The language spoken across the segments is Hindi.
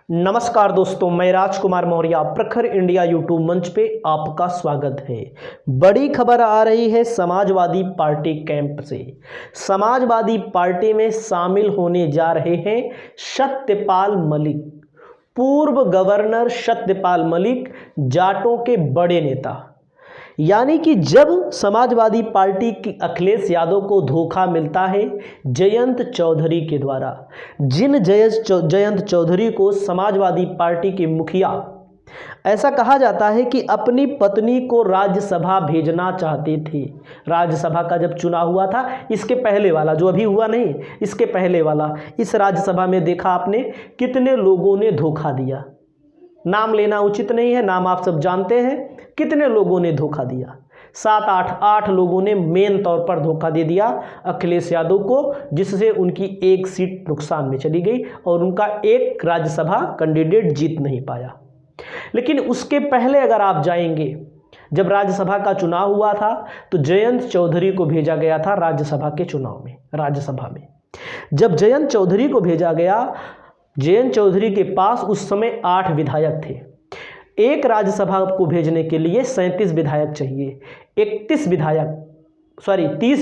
नमस्कार दोस्तों, मैं राजकुमार मौर्य प्रखर इंडिया यूट्यूब मंच पे आपका स्वागत है। बड़ी खबर आ रही है समाजवादी पार्टी कैंप से। समाजवादी पार्टी में शामिल होने जा रहे हैं सत्यपाल मलिक। पूर्व गवर्नर सत्यपाल मलिक जाटों के बड़े नेता। यानी कि जब समाजवादी पार्टी की अखिलेश यादव को धोखा मिलता है जयंत चौधरी के द्वारा, जिन जयंत चौधरी को समाजवादी पार्टी के मुखिया ऐसा कहा जाता है कि अपनी पत्नी को राज्यसभा भेजना चाहते थे। राज्यसभा का जब चुनाव हुआ था, इसके पहले वाला, जो अभी हुआ नहीं, इसके पहले वाला, इस राज्यसभा में देखा आपने कितने लोगों ने धोखा दिया। नाम लेना उचित नहीं है, नाम आप सब जानते हैं कितने लोगों ने धोखा दिया। 7-8 लोगों ने मेन तौर पर धोखा दे दिया अखिलेश यादव को, जिससे उनकी एक सीट नुकसान में चली गई और उनका एक राज्यसभा कैंडिडेट जीत नहीं पाया। लेकिन उसके पहले अगर आप जाएंगे, जब राज्यसभा का चुनाव हुआ था तो जयंत चौधरी को भेजा गया था राज्यसभा के चुनाव में। राज्यसभा में जब जयंत चौधरी को भेजा गया, जयंत चौधरी के पास उस समय 8 विधायक थे। एक राज्यसभा को भेजने के लिए 37 विधायक चाहिए। 30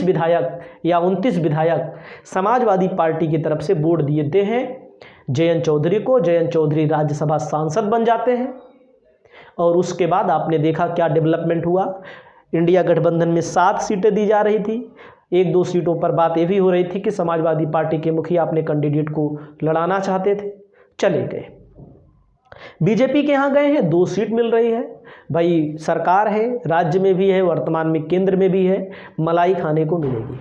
विधायक या 29 विधायक समाजवादी पार्टी की तरफ से वोट दिए देते हैं जयंत चौधरी को। जयंत चौधरी राज्यसभा सांसद बन जाते हैं और उसके बाद आपने देखा क्या डेवलपमेंट हुआ। इंडिया गठबंधन में 7 सीटें दी जा रही थी। 1-2 सीटों पर बात ये भी हो रही थी कि समाजवादी पार्टी के मुखिया अपने कैंडिडेट को लड़ाना चाहते थे, चले गए। बीजेपी के यहाँ गए हैं, 2 सीट मिल रही है। भाई सरकार है, राज्य में भी है, वर्तमान में केंद्र में भी है, मलाई खाने को मिलेगी।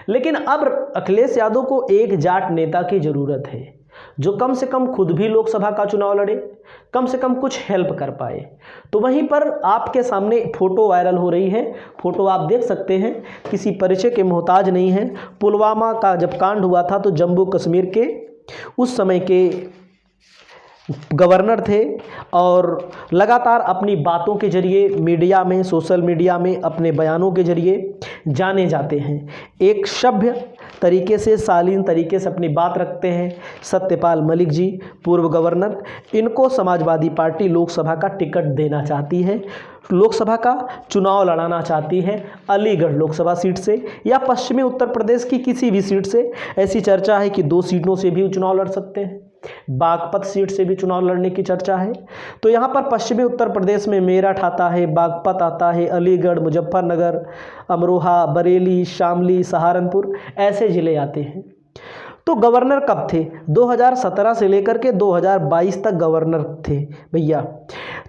लेकिन अब अखिलेश यादव को एक जाट नेता की ज़रूरत है जो कम से कम खुद भी लोकसभा का चुनाव लड़े, कम से कम कुछ हेल्प कर पाए। तो वहीं पर आपके सामने फ़ोटो वायरल हो रही है। फ़ोटो आप देख सकते हैं, किसी परिचय के मोहताज नहीं है। पुलवामा का जब कांड हुआ था तो जम्मू कश्मीर के उस समय के गवर्नर थे और लगातार अपनी बातों के जरिए मीडिया में, सोशल मीडिया में अपने बयानों के जरिए जाने जाते हैं। एक सभ्य तरीके से, शालीन तरीके से अपनी बात रखते हैं। सत्यपाल मलिक जी, पूर्व गवर्नर, इनको समाजवादी पार्टी लोकसभा का टिकट देना चाहती है, लोकसभा का चुनाव लड़ाना चाहती है अलीगढ़ लोकसभा सीट से या पश्चिमी उत्तर प्रदेश की किसी भी सीट से। ऐसी चर्चा है कि 2 सीटों से भी चुनाव लड़ सकते हैं, बागपत सीट से भी चुनाव लड़ने की चर्चा है। तो यहाँ पर पश्चिमी उत्तर प्रदेश में मेरठ आता है, बागपत आता है, अलीगढ़, मुजफ्फरनगर, अमरोहा, बरेली, शामली, सहारनपुर, ऐसे ज़िले आते हैं। तो गवर्नर कब थे? 2017 से लेकर के 2022 तक गवर्नर थे भैया।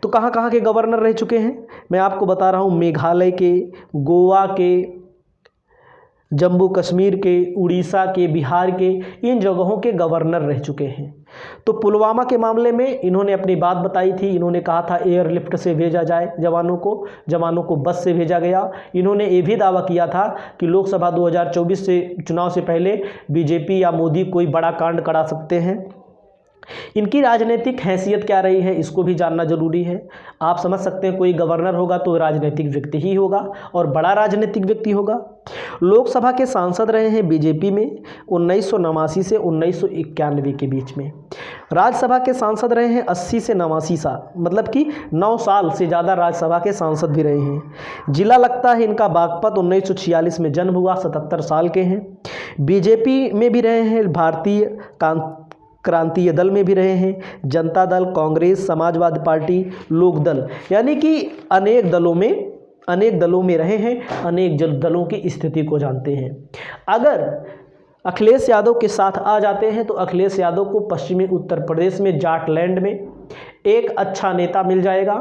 तो कहाँ कहाँ के गवर्नर रह चुके हैं मैं आपको बता रहा हूँ। मेघालय के, गोवा के, जम्मू कश्मीर के, उड़ीसा के, बिहार के, इन जगहों के गवर्नर रह चुके हैं। तो पुलवामा के मामले में इन्होंने अपनी बात बताई थी। इन्होंने कहा था एयरलिफ्ट से भेजा जाए जवानों को बस से भेजा गया। इन्होंने ये भी दावा किया था कि लोकसभा 2024 से चुनाव से पहले बीजेपी या मोदी कोई बड़ा कांड करा सकते हैं। इनकी राजनीतिक हैसियत क्या रही है, इसको भी जानना जरूरी है। आप समझ सकते हैं कोई गवर्नर होगा तो राजनीतिक व्यक्ति ही होगा और बड़ा राजनीतिक व्यक्ति होगा। लोकसभा के सांसद रहे हैं बीजेपी में 1989 से 1991 के बीच में। राज्यसभा के सांसद रहे हैं 80 से 89 साल, मतलब कि 9 साल से ज़्यादा राज्यसभा के सांसद भी रहे हैं। जिला लगता है इनका बागपत, 1946 में जन्म हुआ, 77 साल के हैं। बीजेपी में भी रहे हैं, भारतीय क्रांतीय दल में भी रहे हैं, जनता दल, कांग्रेस, समाजवादी पार्टी, लोक दल, यानी कि अनेक दलों में रहे हैं, अनेक दलों की स्थिति को जानते हैं। अगर अखिलेश यादव के साथ आ जाते हैं तो अखिलेश यादव को पश्चिमी उत्तर प्रदेश में जाटलैंड में एक अच्छा नेता मिल जाएगा,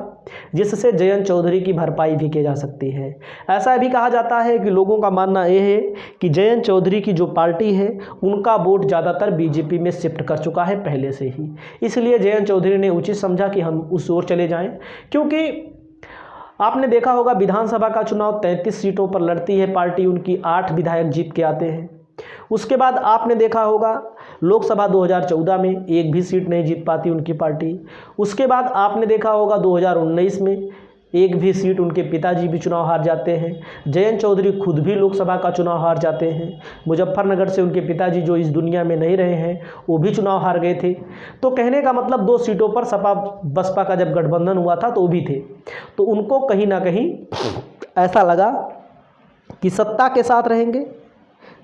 जिससे जयंत चौधरी की भरपाई भी की जा सकती है। ऐसा भी कहा जाता है कि लोगों का मानना यह है कि जयंत चौधरी की जो पार्टी है उनका वोट ज़्यादातर बीजेपी में शिफ्ट कर चुका है पहले से ही, इसलिए जयंत चौधरी ने उचित समझा कि हम उस ओर चले जाएं। क्योंकि आपने देखा होगा विधानसभा का चुनाव 33 सीटों पर लड़ती है पार्टी, उनकी 8 विधायक जीत के आते हैं। उसके बाद आपने देखा होगा लोकसभा 2014 में एक भी सीट नहीं जीत पाती उनकी पार्टी। उसके बाद आपने देखा होगा 2019 में एक भी सीट उनके पिताजी भी चुनाव हार जाते हैं। जयंत चौधरी खुद भी लोकसभा का चुनाव हार जाते हैं। मुजफ्फरनगर से उनके पिताजी जो इस दुनिया में नहीं रहे हैं वो भी चुनाव हार गए थे। तो कहने का मतलब 2 सीटों पर सपा बसपा का जब गठबंधन हुआ था तो वो भी थे। तो उनको कहीं ना कहीं ऐसा लगा कि सत्ता के साथ रहेंगे,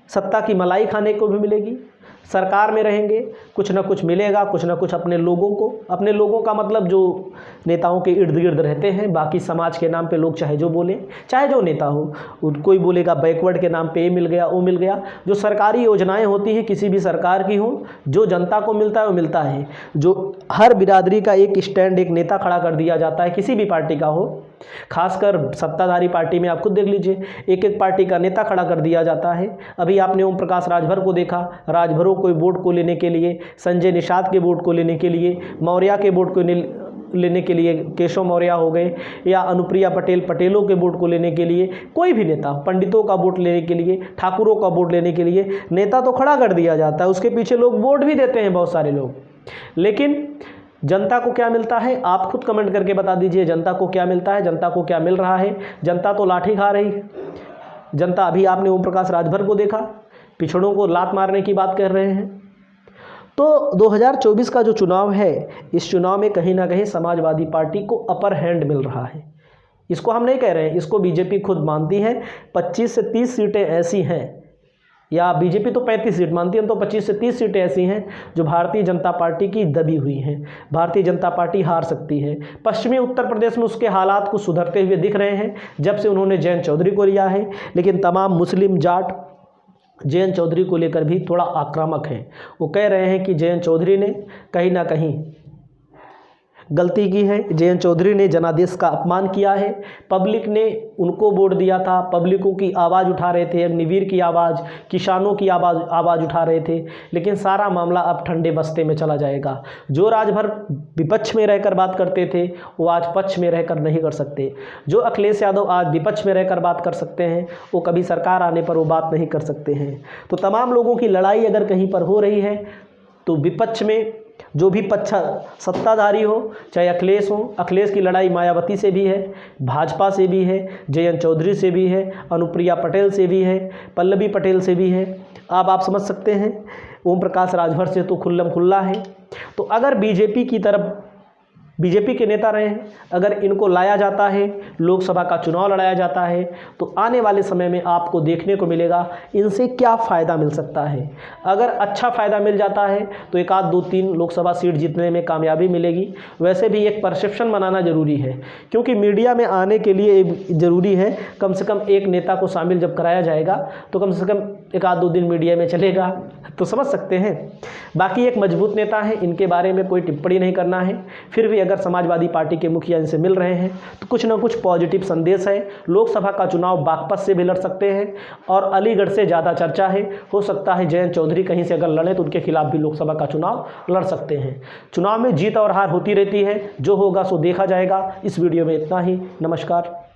सत्ता की मलाई खाने को भी मिलेगी, सरकार में रहेंगे, कुछ ना कुछ मिलेगा, कुछ ना कुछ अपने लोगों का मतलब जो नेताओं के इर्द गिर्द रहते हैं, बाकी समाज के नाम पे लोग चाहे जो बोले, चाहे जो नेता हो, कोई बोलेगा बैकवर्ड के नाम पे ये मिल गया वो मिल गया। जो सरकारी योजनाएं होती हैं किसी भी सरकार की हो, जो जनता को मिलता है वो मिलता है। जो हर बिरादरी का एक स्टैंड, एक नेता खड़ा कर दिया जाता है, किसी भी पार्टी का हो, खासकर सत्ताधारी पार्टी में आप खुद देख लीजिए, एक एक पार्टी का नेता खड़ा कर दिया जाता है। अभी आपने ओम प्रकाश राजभर को देखा, राजभरों को वोट को लेने के लिए, संजय निषाद के वोट को लेने के लिए, मौर्य के वोट को लेने के लिए केशव मौर्य हो गए, या अनुप्रिया पटेल पटेलों के वोट को लेने के लिए, कोई भी नेता, पंडितों का वोट लेने के लिए, ठाकुरों का वोट लेने के लिए नेता तो खड़ा कर दिया जाता है, उसके पीछे लोग वोट भी देते हैं बहुत सारे लोग। लेकिन जनता को क्या मिलता है, आप खुद कमेंट करके बता दीजिए, जनता को क्या मिलता है, जनता को क्या मिल रहा है। जनता तो लाठी खा रही है। जनता, अभी आपने ओम प्रकाश राजभर को देखा, पिछड़ों को लात मारने की बात कर रहे हैं। तो 2024 का जो चुनाव है, इस चुनाव में कहीं ना कहीं समाजवादी पार्टी को अपर हैंड मिल रहा है। इसको हम नहीं कह रहे हैं, इसको बीजेपी खुद मानती है। 25 से 30 सीटें ऐसी हैं, या बीजेपी तो 35 सीट मानती है, तो 25 से 30 सीटें ऐसी हैं जो भारतीय जनता पार्टी की दबी हुई हैं। भारतीय जनता पार्टी हार सकती है। पश्चिमी उत्तर प्रदेश में उसके हालात कुछ सुधरते हुए दिख रहे हैं जब से उन्होंने जयंत चौधरी को लिया है, लेकिन तमाम मुस्लिम जाट जयंत चौधरी को लेकर भी थोड़ा आक्रामक हैं। वो कह रहे हैं कि जयंत चौधरी ने कहीं ना कहीं गलती की है, जयंत चौधरी ने जनादेश का अपमान किया है। पब्लिक ने उनको वोट दिया था, पब्लिकों की आवाज़ उठा रहे थे, अग्निवीर की आवाज़, किसानों की आवाज़ उठा रहे थे, लेकिन सारा मामला अब ठंडे बस्ते में चला जाएगा। जो राजभर विपक्ष में रहकर बात करते थे वो आज पक्ष में रहकर नहीं कर सकते। जो अखिलेश यादव आज विपक्ष में रहकर बात कर सकते हैं वो कभी सरकार आने पर वो बात नहीं कर सकते हैं। तो तमाम लोगों की लड़ाई अगर कहीं पर हो रही है तो विपक्ष में जो भी पक्ष सत्ताधारी हो, चाहे अखिलेश हो, अखिलेश की लड़ाई मायावती से भी है, भाजपा से भी है, जयंत चौधरी से भी है, अनुप्रिया पटेल से भी है, पल्लवी पटेल से भी है। अब आप समझ सकते हैं ओम प्रकाश राजभर से तो खुल्लम खुल्ला है। तो अगर बीजेपी के नेता रहे हैं, अगर इनको लाया जाता है, लोकसभा का चुनाव लड़ाया जाता है, तो आने वाले समय में आपको देखने को मिलेगा इनसे क्या फ़ायदा मिल सकता है। अगर अच्छा फ़ायदा मिल जाता है तो 1 आध 2 3 लोकसभा सीट जीतने में कामयाबी मिलेगी। वैसे भी एक परसेप्शन बनाना ज़रूरी है, क्योंकि मीडिया में आने के लिए ज़रूरी है कम से कम एक नेता को शामिल जब कराया जाएगा तो कम से कम 1 आध 2 दिन मीडिया में चलेगा, तो समझ सकते हैं। बाकी एक मजबूत नेता है, इनके बारे में कोई टिप्पणी नहीं करना है। फिर भी अगर समाजवादी पार्टी के मुखिया इनसे मिल रहे हैं तो कुछ ना कुछ पॉजिटिव संदेश है। लोकसभा का चुनाव बागपत से भी लड़ सकते हैं और अलीगढ़ से ज़्यादा चर्चा है। हो सकता है जयंत चौधरी कहीं से अगर लड़े तो उनके खिलाफ भी लोकसभा का चुनाव लड़ सकते हैं। चुनाव में जीत और हार होती रहती है, जो होगा सो देखा जाएगा। इस वीडियो में इतना ही। नमस्कार।